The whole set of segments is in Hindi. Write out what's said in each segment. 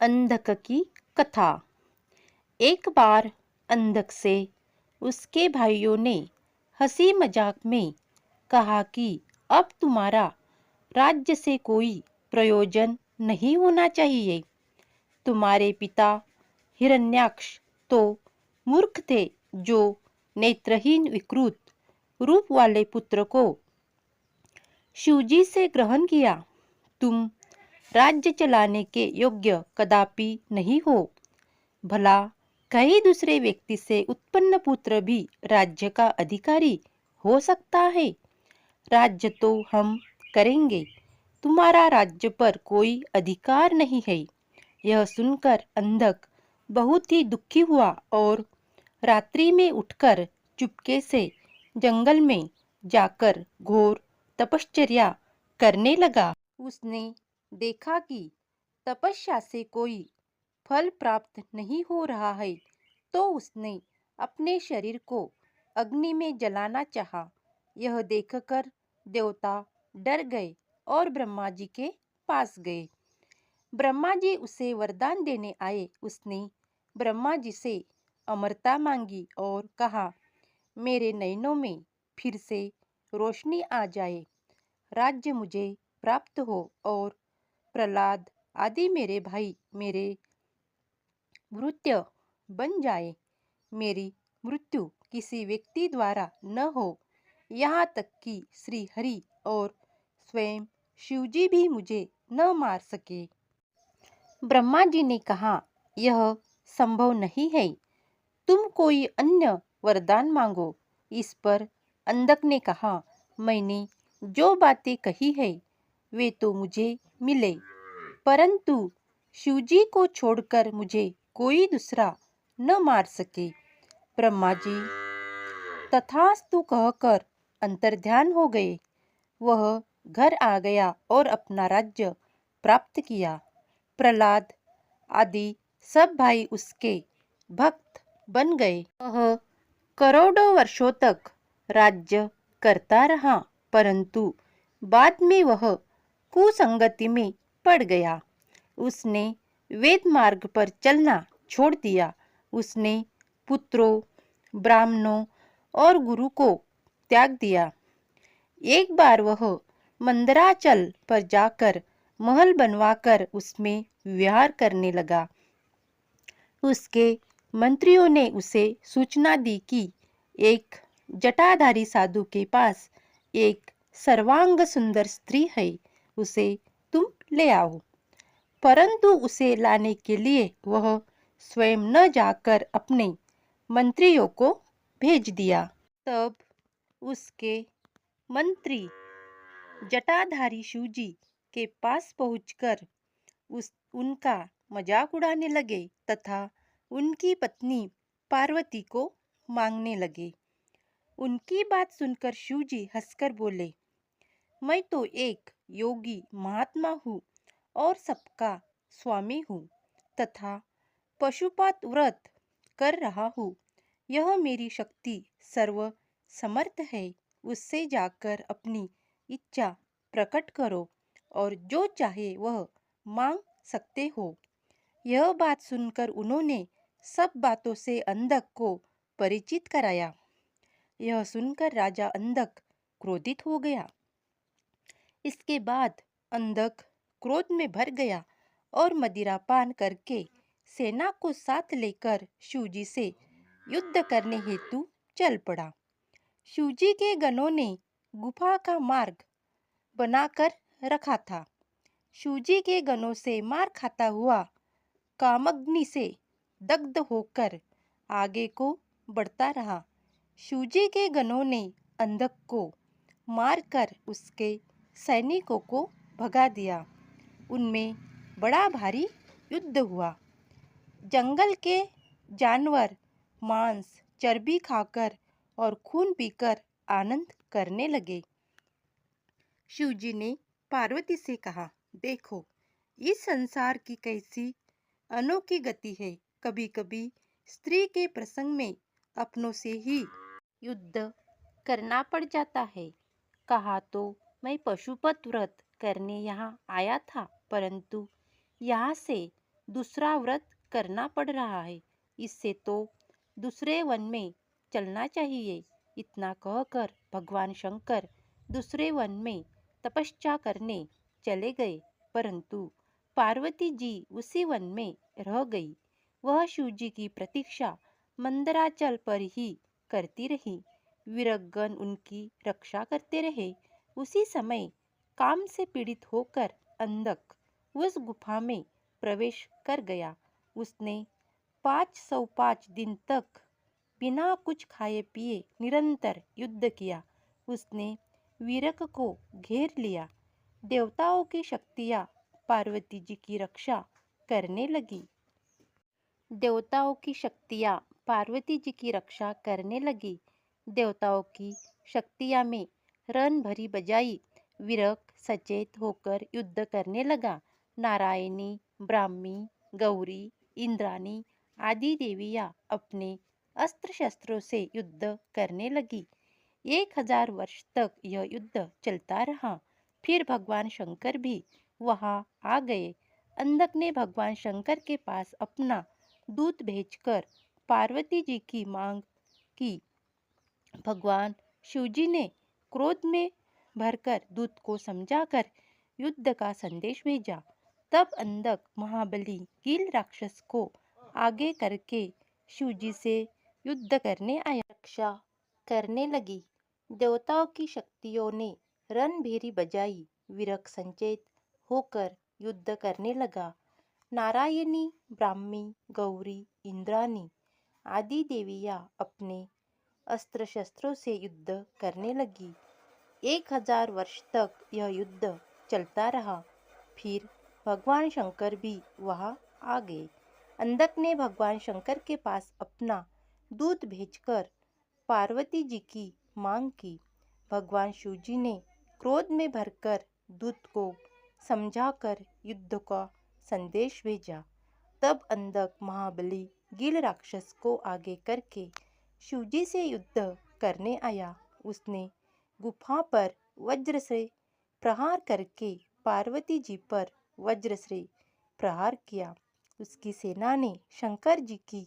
अंधक की कथा। एक बार अंधक से उसके भाइयों ने हंसी मजाक में कहा कि अब तुम्हारा राज्य से कोई प्रयोजन नहीं होना चाहिए। तुम्हारे पिता हिरण्याक्ष तो मूर्ख थे, जो नेत्रहीन विकृत रूप वाले पुत्र को शिवजी से ग्रहण किया। तुम राज्य चलाने के योग्य कदापि नहीं हो। भला कई दूसरे व्यक्ति से उत्पन्न पुत्र भी राज्य का अधिकारी हो सकता है। राज्य तो हम करेंगे, तुम्हारा राज्य पर कोई अधिकार नहीं है। यह सुनकर अंधक बहुत ही दुखी हुआ और रात्रि में उठकर चुपके से जंगल में जाकर घोर तपश्चर्या करने लगा। उसने देखा कि तपस्या से कोई फल प्राप्त नहीं हो रहा है, तो उसने अपने शरीर को अग्नि में जलाना चाहा। यह देखकर देवता डर गए और ब्रह्मा जी के पास गए। ब्रह्मा जी उसे वरदान देने आए। उसने ब्रह्मा जी से अमरता मांगी और कहा, मेरे नयनों में फिर से रोशनी आ जाए, राज्य मुझे प्राप्त हो और प्रहलाद आदि मेरे भाई मेरे मृत्यु बन जाए। मेरी मृत्यु किसी व्यक्ति द्वारा न हो, यहाँ तक कि श्री हरि और स्वयं शिवजी भी मुझे न मार सके। ब्रह्मा जी ने कहा, यह संभव नहीं है, तुम कोई अन्य वरदान मांगो। इस पर अंधक ने कहा, मैंने जो बातें कही है वे तो मुझे मिले, परंतु शिवजी को छोड़कर मुझे कोई दूसरा न मार सके। ब्रह्मा जी तथास्तु कहकर अंतर्ध्यान हो गए। वह घर आ गया और अपना राज्य प्राप्त किया। प्रहलाद आदि सब भाई उसके भक्त बन गए। वह करोड़ों वर्षों तक राज्य करता रहा, परंतु बाद में वह कुसंगति में पड़ गया। उसने वेद मार्ग पर चलना छोड़ दिया। उसने पुत्रों, ब्राह्मणों और गुरु को त्याग दिया। एक बार वह मंदराचल पर जाकर महल बनवाकर उसमें विहार करने लगा। उसके मंत्रियों ने उसे सूचना दी कि एक जटाधारी साधु के पास एक सर्वांग सुंदर स्त्री है, उसे तुम ले आओ। परंतु उसे लाने के लिए वह स्वयं न जाकर अपने मंत्रियों को भेज दिया। तब उसके मंत्री जटाधारी शिवजी के पास पहुंचकर उनका मजाक उड़ाने लगे तथा उनकी पत्नी पार्वती को मांगने लगे। उनकी बात सुनकर शिवजी हंसकर बोले, मैं तो एक योगी महात्मा हूँ और सबका स्वामी हूँ तथा पशुपात व्रत कर रहा हूँ। यह मेरी शक्ति सर्व समर्थ है। उससे जाकर अपनी इच्छा प्रकट करो और जो चाहे वह मांग सकते हो। यह बात सुनकर उन्होंने सब बातों से अंधक को परिचित कराया। यह सुनकर राजा अंधक क्रोधित हो गया। इसके बाद अंधक क्रोध में भर गया और मदिरा पान करके सेना को साथ लेकर शिवजी से युद्ध करने हेतु चल पड़ा। शिवजी के गणों ने गुफा का मार्ग बनाकर रखा था। शिवजी के गणों से मार खाता हुआ कामग्नि से दग्ध होकर आगे को बढ़ता रहा। शिवजी के गणों ने अंधक को मारकर उसके सैनिकों को भगा दिया। उनमें बड़ा भारी युद्ध हुआ। जंगल के जानवर मांस चर्बी खाकर और खून पीकर आनंद करने लगे। शिवजी ने पार्वती से कहा, देखो इस संसार की कैसी अनोखी गति है। कभी कभी स्त्री के प्रसंग में अपनों से ही युद्ध करना पड़ जाता है। कहा तो मैं पशुपत व्रत करने यहाँ आया था, परंतु यहाँ से दूसरा व्रत करना पड़ रहा है, इससे तो दूसरे वन में चलना चाहिए। इतना कहकर भगवान शंकर दूसरे वन में तपस्या करने चले गए, परंतु पार्वती जी उसी वन में रह गई। वह शिव जी की प्रतीक्षा मंदराचल पर ही करती रही। वीरगण उनकी रक्षा करते रहे। उसी समय काम से पीड़ित होकर अंधक उस गुफा में प्रवेश कर गया। उसने 505 दिन तक बिना कुछ खाए पिए निरंतर युद्ध किया। उसने वीरक को घेर लिया। देवताओं की शक्तियां पार्वती जी की रक्षा करने लगी। देवताओं की शक्तियां पार्वती जी की रक्षा करने लगी। देवताओं की शक्तियां में रन भरी बजाई। वीरक सचेत होकर युद्ध करने लगा। नारायणी, ब्राह्मी, गौरी, इंद्राणी आदि देवियां अपने अस्त्र शस्त्रों से युद्ध करने लगी। 1000 वर्ष तक यह युद्ध चलता रहा। फिर भगवान शंकर भी वहां आ गए। अंधक ने भगवान शंकर के पास अपना दूत भेजकर पार्वती जी की मांग की। भगवान शिवजी ने क्रोध में भरकर दूत को समझाकर युद्ध का संदेश भेजा। तब अंधक महाबली कील राक्षस को आगे करके शिवजी से युद्ध करने आया। रक्षा करने लगी। देवताओं की शक्तियों ने रणभेरी बजाई। वीरक संचेत होकर युद्ध करने लगा। नारायणी, ब्राह्मी, गौरी, इंद्राणी आदि देवियां अपने अस्त्र शस्त्रों से युद्ध करने लगी। 1000 वर्ष तक यह युद्ध चलता रहा। फिर भगवान शंकर भी वहां आ गए। अंधक ने भगवान शंकर के पास अपना दूत भेजकर पार्वती जी की मांग की। भगवान शिव जी ने क्रोध में भरकर दूत को समझाकर युद्ध का संदेश भेजा। तब अंधक महाबली गिल राक्षस को आगे करके शिवजी से युद्ध करने आया। उसने गुफा पर वज्र से प्रहार करके पार्वती जी पर वज्र से प्रहार किया। उसकी सेना ने शंकर जी की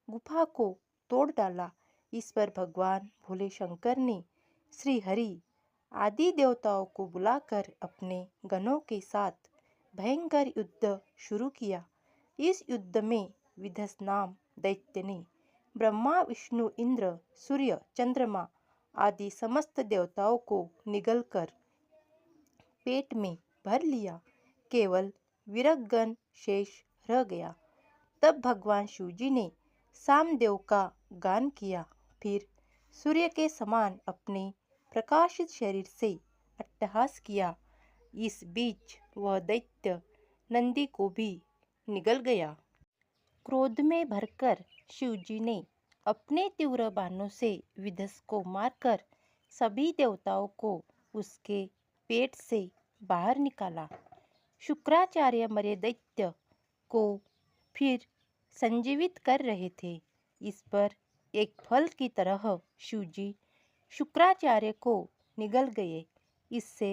गुफा को तोड़ डाला। इस पर भगवान भोले शंकर ने श्री हरि आदि देवताओं को बुलाकर अपने गणों के साथ भयंकर युद्ध शुरू किया। इस युद्ध में विधस नाम दैत्य ने ब्रह्मा, विष्णु, इंद्र, सूर्य, चंद्रमा आदि समस्त देवताओं को निगलकर पेट में भर लिया। केवल वीरगण शेष रह गया। तब भगवान शिवजी ने सामदेव का गान किया। फिर सूर्य के समान अपने प्रकाशित शरीर से अट्टहास किया। इस बीच वह दैत्य नंदी को भी निगल गया। क्रोध में भरकर शिवजी ने अपने तीव्र बाणों से विधस को मारकर सभी देवताओं को उसके पेट से बाहर निकाला। शुक्राचार्य मरे दैत्य को फिर संजीवित कर रहे थे। इस पर एक फल की तरह शिवजी शुक्राचार्य को निगल गए। इससे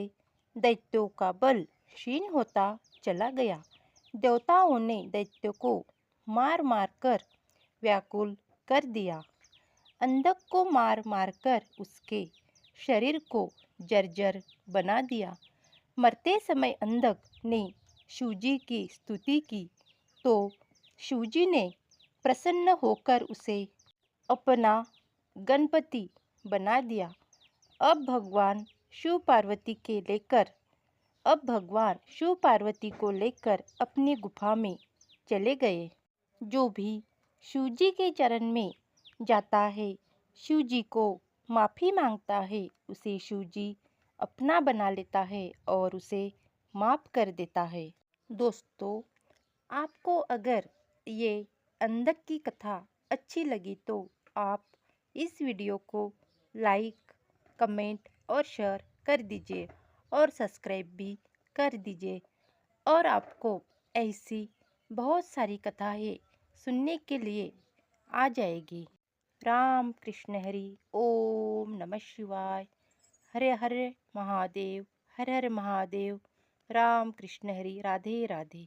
दैत्यों का बल क्षीण होता चला गया। देवताओं ने दैत्य को मार मार कर व्याकुल कर दिया। अंधक को मार मार कर उसके शरीर को जर्जर बना दिया। मरते समय अंधक ने शिवजी की स्तुति की तो शिवजी ने प्रसन्न होकर उसे अपना गणपति बना दिया। अब भगवान शिव पार्वती को लेकर अपनी गुफा में चले गए। जो भी शिवजी के चरण में जाता है, शिवजी को माफ़ी मांगता है, उसे शिवजी अपना बना लेता है और उसे माफ़ कर देता है। दोस्तों, आपको अगर ये अंधक की कथा अच्छी लगी तो आप इस वीडियो को लाइक, कमेंट और शेयर कर दीजिए और सब्सक्राइब भी कर दीजिए। और आपको ऐसी बहुत सारी कथाएँ सुनने के लिए आ जाएगी। राम कृष्ण हरि ओम नमः शिवाय। हरे हरे महादेव, हर हर महादेव। राम कृष्ण हरि। राधे राधे।